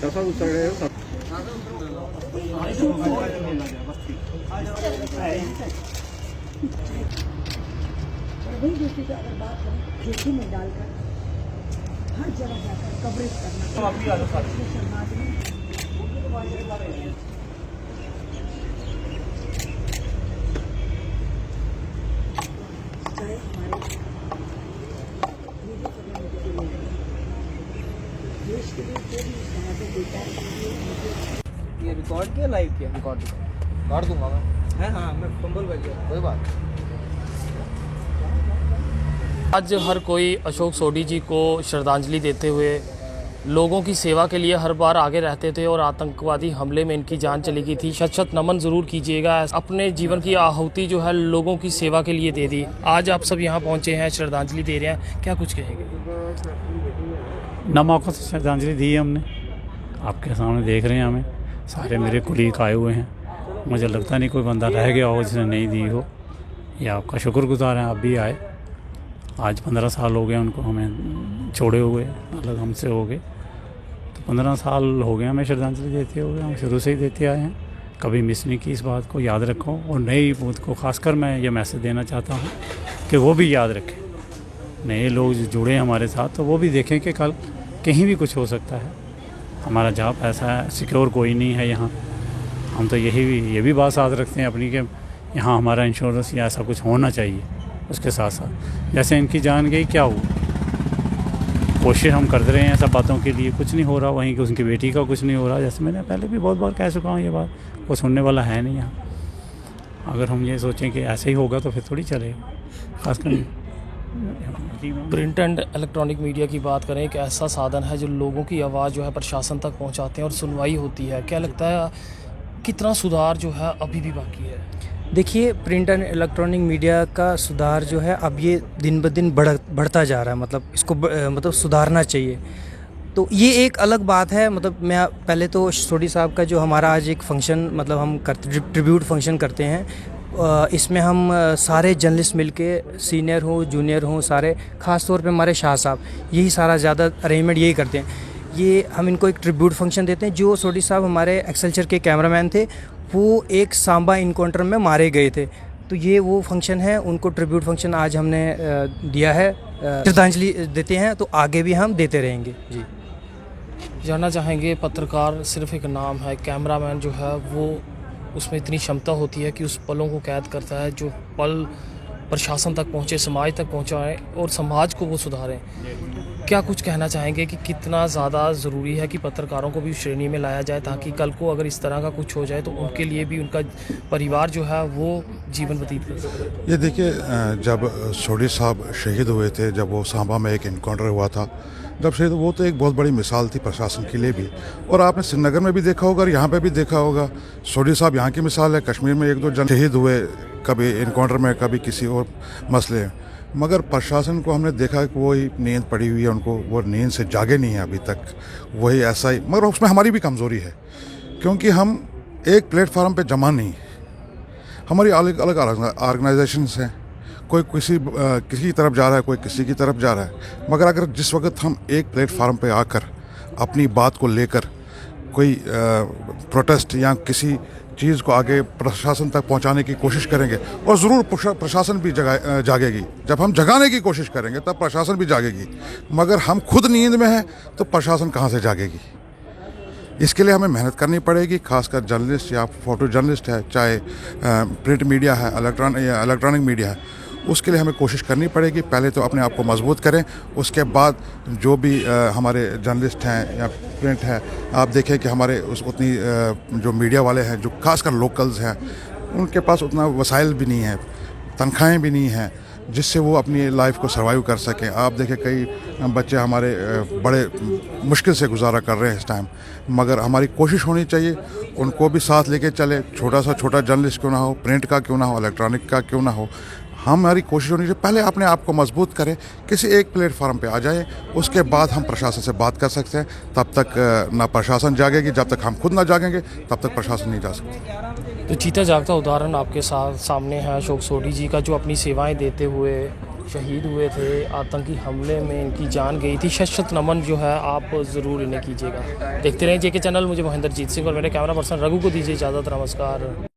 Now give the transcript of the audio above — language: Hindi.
दफा उतर रहे हो सब। वही दूसरी की अगर बात करें जोखिम में डालकर हर जगह जाकर कवरेज करना समाज में चाहे हमारे देश के लिए जो भी समाज देता है ये रिकॉर्ड किया लाइव किया रिकॉर्ड काट दूंगा मैं है। हाँ मैं कंबल बज गया कोई बात। आज हर कोई अशोक सोढ़ी जी को श्रद्धांजलि देते हुए लोगों की सेवा के लिए हर बार आगे रहते थे और आतंकवादी हमले में इनकी जान चली गई थी। शत शत नमन ज़रूर कीजिएगा। अपने जीवन की आहुति जो है लोगों की सेवा के लिए दे दी। आज आप सब यहाँ पहुँचे हैं, श्रद्धांजलि दे रहे हैं, क्या कुछ कहेंगे? मौका से श्रद्धांजलि दी है हमने, आपके सामने देख रहे हैं। हमें सारे मेरे कुलीग आए हुए हैं। मुझे लगता नहीं कोई बंदा रह गया हो जिसने नहीं दी हो। ये आपका शुक्रगुजार हैं, आप भी आए। आज 15 साल हो गए उनको हमें छोड़े हुए, अलग हमसे हो गए। तो 15 साल हो गए हमें श्रद्धांजलि देते हुए। हम शुरू से ही देते आए हैं, कभी मिस नहीं की। इस बात को याद रखो। और नई यूथ को खासकर मैं ये मैसेज देना चाहता हूँ कि वो भी याद रखें। नए लोग जो जुड़े हैं हमारे साथ, तो वो भी देखें कि कल कहीं भी कुछ हो सकता है। हमारा जॉब ऐसा है, सिक्योर कोई नहीं है यहाँ। हम तो ये भी बात साथ रखते हैं अपनी कि यहाँ हमारा इंश्योरेंस या ऐसा कुछ होना चाहिए। उसके साथ साथ जैसे इनकी जान गई, क्या हुआ? कोशिश हम करते रहे हैं सब बातों के लिए, कुछ नहीं हो रहा। वहीं कि उनकी बेटी का कुछ नहीं हो रहा। जैसे मैंने पहले भी बहुत बार कह चुका हूँ, ये बात वो सुनने वाला है नहीं यहाँ। अगर हम ये सोचें कि ऐसे ही होगा तो फिर थोड़ी चलेगा। खासकर प्रिंट एंड इलेक्ट्रॉनिक मीडिया की बात करें, एक ऐसा साधन है जो लोगों की आवाज़ जो है प्रशासन तक पहुंचाते हैं और सुनवाई होती है। क्या लगता है कितना सुधार जो है अभी भी बाकी है? देखिए, प्रिंट एंड इलेक्ट्रॉनिक मीडिया का सुधार जो है अब ये दिन ब दिन बढ़ता जा रहा है। मतलब इसको मतलब सुधारना चाहिए। तो ये एक अलग बात है। मतलब मैं पहले तो सोढ़ी साहब का जो हमारा आज एक फंक्शन मतलब हम ट्रिब्यूट फंक्शन करते हैं, इसमें हम सारे जर्नलिस्ट मिलके, सीनियर हो जूनियर हो, सारे ख़ास तौर पे हमारे शाह साहब यही सारा ज़्यादा अरेंजमेंट यही करते हैं। ये हम इनको एक ट्रिब्यूट फंक्शन देते हैं। जो सोढ़ी साहब हमारे एक्सलचर के कैमरामैन थे, वो एक सांबा इनकाउंटर में मारे गए थे। तो ये वो फंक्शन है, उनको ट्रिब्यूट फंक्शन आज हमने दिया है। श्रद्धांजलि देते हैं, तो आगे भी हम देते रहेंगे। जी, जानना चाहेंगे, पत्रकार सिर्फ एक नाम है, कैमरामैन जो है वो उसमें इतनी क्षमता होती है कि उस पलों को कैद करता है जो पल प्रशासन तक पहुँचे, समाज तक पहुँचाएँ और समाज को वो सुधारें। क्या कुछ कहना चाहेंगे कि कितना ज़्यादा ज़रूरी है कि पत्रकारों को भी उस श्रेणी में लाया जाए, ताकि कल को अगर इस तरह का कुछ हो जाए तो उनके लिए भी उनका परिवार जो है वो जीवन व्यतीत कर सके? ये देखिए, जब सोढ़ी साहब शहीद हुए थे, जब वो सांबा में एक इनकाउंटर हुआ था, जब शहीद, वो तो एक बहुत बड़ी मिसाल थी प्रशासन के लिए भी। और आपने श्रीनगर में भी देखा होगा और यहाँ पे भी देखा होगा। सोढ़ी साहब यहाँ की मिसाल है। कश्मीर में 1-2 जन शहीद हुए, कभी इनकाउंटर में, कभी किसी और मसले। मगर प्रशासन को हमने देखा कि वही नींद पड़ी हुई है, उनको वो नींद से जागे नहीं है अभी तक, वही ऐसा ही। मगर उसमें हमारी भी कमज़ोरी है, क्योंकि हम एक प्लेटफार्म पे जमा नहीं। हमारी अलग अलग ऑर्गेनाइजेशंस हैं, कोई किसी की तरफ जा रहा है, कोई किसी की तरफ जा रहा है। मगर अगर जिस वक्त हम एक प्लेटफार्म पे आकर अपनी बात को लेकर कोई प्रोटेस्ट या किसी चीज़ को आगे प्रशासन तक पहुंचाने की कोशिश करेंगे, और ज़रूर प्रशासन भी जागेगी। जब हम जगाने की कोशिश करेंगे तब प्रशासन भी जागेगी। मगर हम खुद नींद में हैं तो प्रशासन कहाँ से जागेगी? इसके लिए हमें मेहनत करनी पड़ेगी। खासकर जर्नलिस्ट या फोटो जर्नलिस्ट है, चाहे प्रिंट मीडिया है, इलेक्ट्रॉनिक मीडिया है, उसके लिए हमें कोशिश करनी पड़ेगी। पहले तो अपने आप को मजबूत करें, उसके बाद जो भी हमारे जर्नलिस्ट हैं या प्रिंट है, आप देखें कि हमारे उतनी जो मीडिया वाले हैं, जो खासकर लोकल्स हैं, उनके पास उतना वसाइल भी नहीं है, तनख्वाहें भी नहीं हैं जिससे वो अपनी लाइफ को सर्वाइव कर सकें। आप देखें कई बच्चे हमारे बड़े मुश्किल से गुजारा कर रहे हैं इस टाइम। मगर हमारी कोशिश होनी चाहिए उनको भी साथ लेके चले। छोटा जर्नलिस्ट क्यों ना हो, प्रिंट का क्यों ना हो, इलेक्ट्रॉनिक का क्यों ना हो, हमारी कोशिश होनी चाहिए पहले अपने आप को मजबूत करें, किसी एक प्लेटफार्म पे आ जाए, उसके बाद हम प्रशासन से बात कर सकते हैं। तब तक ना प्रशासन जागेगी, जब तक हम खुद ना जागेंगे तब तक प्रशासन नहीं जा सकता। तो जीता जागता उदाहरण आपके सामने है अशोक सोढ़ी जी का, जो अपनी सेवाएं देते हुए शहीद हुए थे आतंकी हमले में, इनकी जान गई थी। शत नमन जो है आप ज़रूर इन्हें कीजिएगा। देखते रहें JK चैनल। मुझे महेंद्रजीत सिंह और मेरे कैमरा पर्सन रघु को दीजिए इजाज़त। नमस्कार।